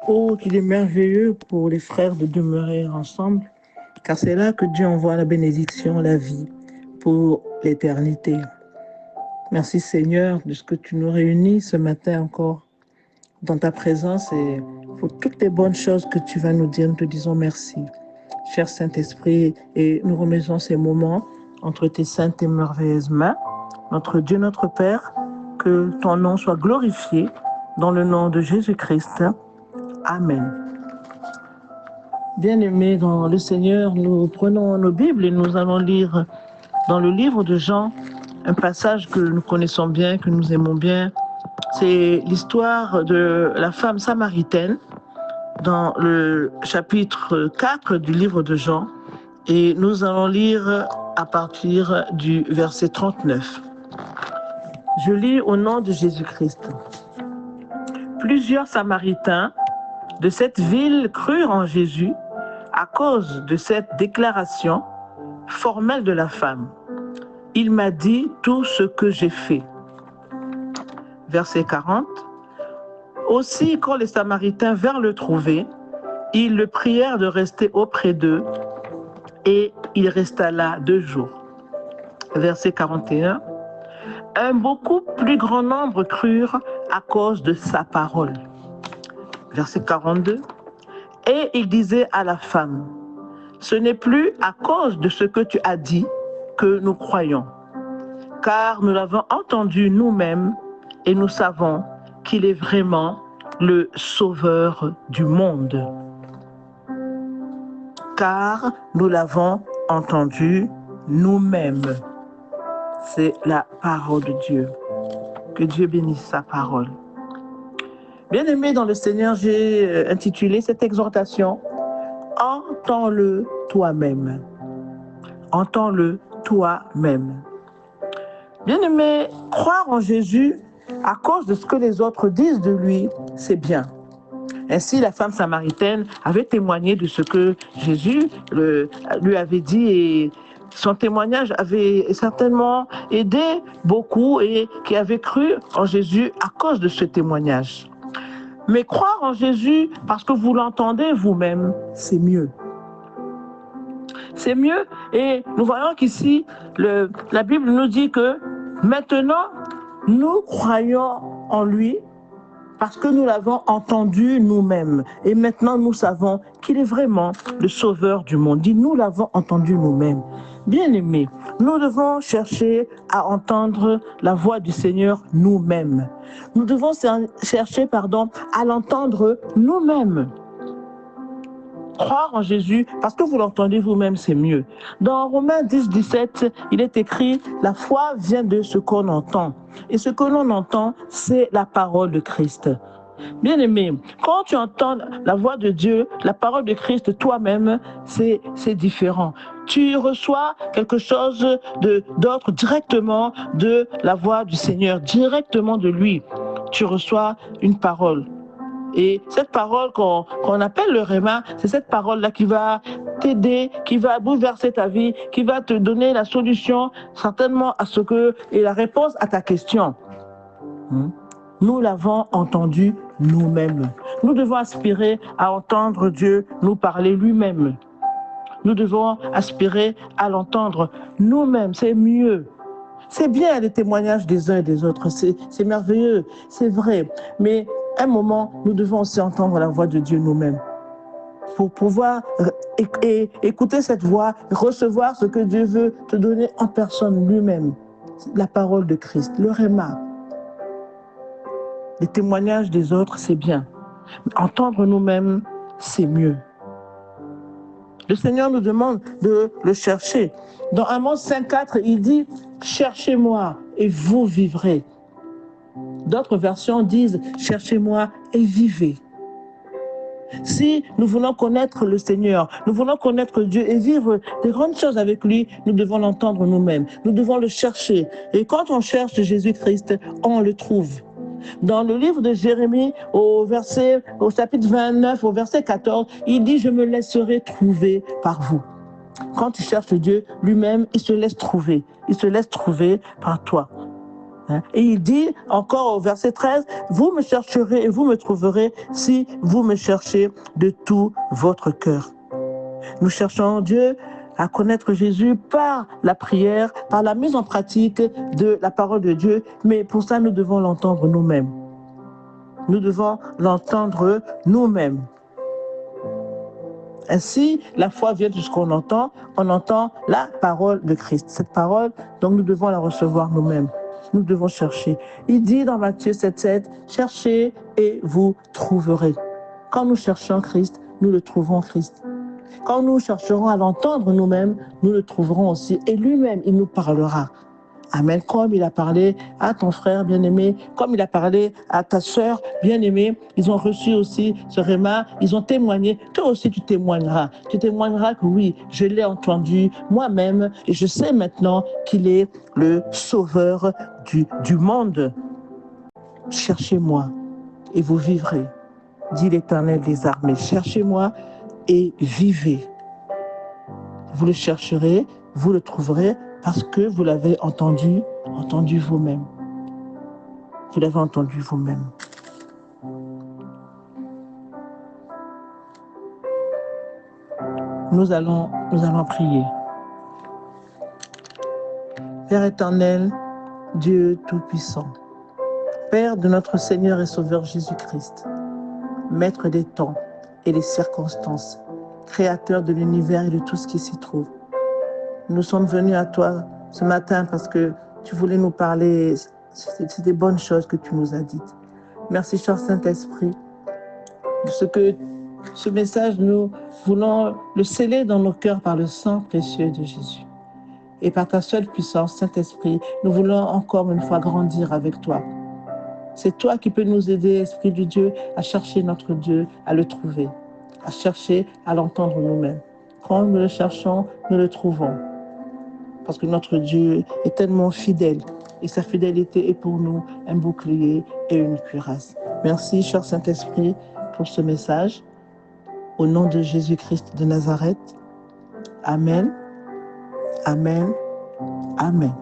Oh, qu'il est merveilleux pour les frères de demeurer ensemble, car c'est là que Dieu envoie la bénédiction, la vie pour l'éternité. Merci Seigneur de ce que tu nous réunis ce matin encore dans ta présence et pour toutes les bonnes choses que tu vas nous dire. Nous te disons merci, cher Saint-Esprit, et nous remettons ces moments entre tes saintes et merveilleuses mains. Notre Dieu, notre Père, que ton nom soit glorifié dans le nom de Jésus-Christ. Amen. Bien-aimés dans le Seigneur, nous prenons nos Bibles et nous allons lire dans le livre de Jean un passage que nous connaissons bien, que nous aimons bien. C'est l'histoire de la femme samaritaine dans le chapitre 4 du livre de Jean. Et nous allons lire à partir du verset 39. Je lis au nom de Jésus-Christ. Plusieurs Samaritains de cette ville crurent en Jésus à cause de cette déclaration formelle de la femme. Il m'a dit tout ce que j'ai fait. Verset 40. Aussi, quand les Samaritains vinrent le trouver, ils le prièrent de rester auprès d'eux et il resta là 2 jours. Verset 41. Un beaucoup plus grand nombre crurent à cause de sa parole. Verset 42. Et il disait à la femme, ce n'est plus à cause de ce que tu as dit que nous croyons, car nous l'avons entendu nous-mêmes et nous savons qu'il est vraiment le Sauveur du monde. Car nous l'avons entendu nous-mêmes. C'est la parole de Dieu. Que Dieu bénisse sa parole. Bien-aimés dans le Seigneur, j'ai intitulé cette exhortation « Entends-le toi-même ». Entends-le toi-même. Bien-aimés, croire en Jésus à cause de ce que les autres disent de lui, c'est bien. Ainsi, la femme samaritaine avait témoigné de ce que Jésus lui avait dit et son témoignage avait certainement aidé beaucoup et qui avaient cru en Jésus à cause de ce témoignage. Mais croire en Jésus parce que vous l'entendez vous-même, c'est mieux. C'est mieux et nous voyons qu'ici, la Bible nous dit que maintenant, nous croyons en lui parce que nous l'avons entendu nous-mêmes. Et maintenant, nous savons qu'il est vraiment le Sauveur du monde. Dit, nous l'avons entendu nous-mêmes. Bien-aimés, nous devons chercher à entendre la voix du Seigneur nous-mêmes. Nous devons chercher, à l'entendre nous-mêmes. Croire en Jésus, parce que vous l'entendez vous-même, c'est mieux. Dans Romains 10, 17, il est écrit « La foi vient de ce qu'on entend. » Et ce que l'on entend, c'est la parole de Christ. Bien-aimé, quand tu entends la voix de Dieu, la parole de Christ toi-même, c'est différent. Tu reçois quelque chose d'autre directement de la voix du Seigneur, directement de lui. Tu reçois une parole. Et cette parole qu'on appelle le Réma, c'est cette parole-là qui va t'aider, qui va bouleverser ta vie, qui va te donner la solution certainement à ce que et la réponse à ta question. Nous l'avons entendu nous-mêmes. Nous devons aspirer à entendre Dieu nous parler lui-même. Nous devons aspirer à l'entendre nous-mêmes. C'est mieux. C'est bien les témoignages des uns et des autres. C'est merveilleux, c'est vrai. Mais à un moment, nous devons aussi entendre la voix de Dieu nous-mêmes pour pouvoir écouter cette voix, recevoir ce que Dieu veut te donner en personne lui-même. La parole de Christ, le Réma. Les témoignages des autres, c'est bien. Mais entendre nous-mêmes, c'est mieux. Le Seigneur nous demande de le chercher. Dans Amos 5,4, il dit « Cherchez-moi et vous vivrez ». D'autres versions disent « Cherchez-moi et vivez ». Si nous voulons connaître le Seigneur, nous voulons connaître Dieu et vivre des grandes choses avec lui, nous devons l'entendre nous-mêmes. Nous devons le chercher. Et quand on cherche Jésus-Christ, on le trouve. Dans le livre de Jérémie, au chapitre 29, au verset 14, il dit « Je me laisserai trouver par vous ». Quand tu cherches Dieu lui-même, il se laisse trouver. Il se laisse trouver par toi. Et il dit encore au verset 13, vous me chercherez et vous me trouverez si vous me cherchez de tout votre cœur. Nous cherchons Dieu à connaître Jésus par la prière, par la mise en pratique de la parole de Dieu, mais pour ça, nous devons l'entendre nous-mêmes. Nous devons l'entendre nous-mêmes. Ainsi, la foi vient de ce qu'on entend. On entend la parole de Christ. Cette parole, donc nous devons la recevoir nous-mêmes. Nous devons chercher. Il dit dans Matthieu 7,7, cherchez et vous trouverez. Quand nous cherchons Christ, nous le trouverons Christ. Quand nous chercherons à l'entendre nous-mêmes, nous le trouverons aussi. Et lui-même, il nous parlera. Amen. Comme il a parlé à ton frère bien-aimé, comme il a parlé à ta sœur bien-aimée, ils ont reçu aussi ce réma, ils ont témoigné. Toi aussi, tu témoigneras. Tu témoigneras que oui, je l'ai entendu moi-même et je sais maintenant qu'il est le sauveur du monde. Cherchez-moi et vous vivrez, dit l'Éternel des armées. Cherchez-moi et vivez. Vous le chercherez, vous le trouverez parce que vous l'avez entendu vous-même. Vous l'avez entendu vous-même. Nous allons prier. Père éternel, Dieu Tout-Puissant, Père de notre Seigneur et Sauveur Jésus-Christ, Maître des temps et des circonstances, Créateur de l'univers et de tout ce qui s'y trouve. Nous sommes venus à toi ce matin parce que tu voulais nous parler, c'est des bonnes choses que tu nous as dites. Merci, cher Saint-Esprit, de ce message, nous voulons le sceller dans nos cœurs par le sang précieux de Jésus. Et par ta seule puissance, Saint-Esprit, nous voulons encore une fois grandir avec toi. C'est toi qui peux nous aider, Esprit de Dieu, à chercher notre Dieu, à le trouver, à chercher à l'entendre nous-mêmes. Quand nous le cherchons, nous le trouvons. Parce que notre Dieu est tellement fidèle et sa fidélité est pour nous un bouclier et une cuirasse. Merci, cher Saint-Esprit, pour ce message. Au nom de Jésus-Christ de Nazareth. Amen. Amen. Amen.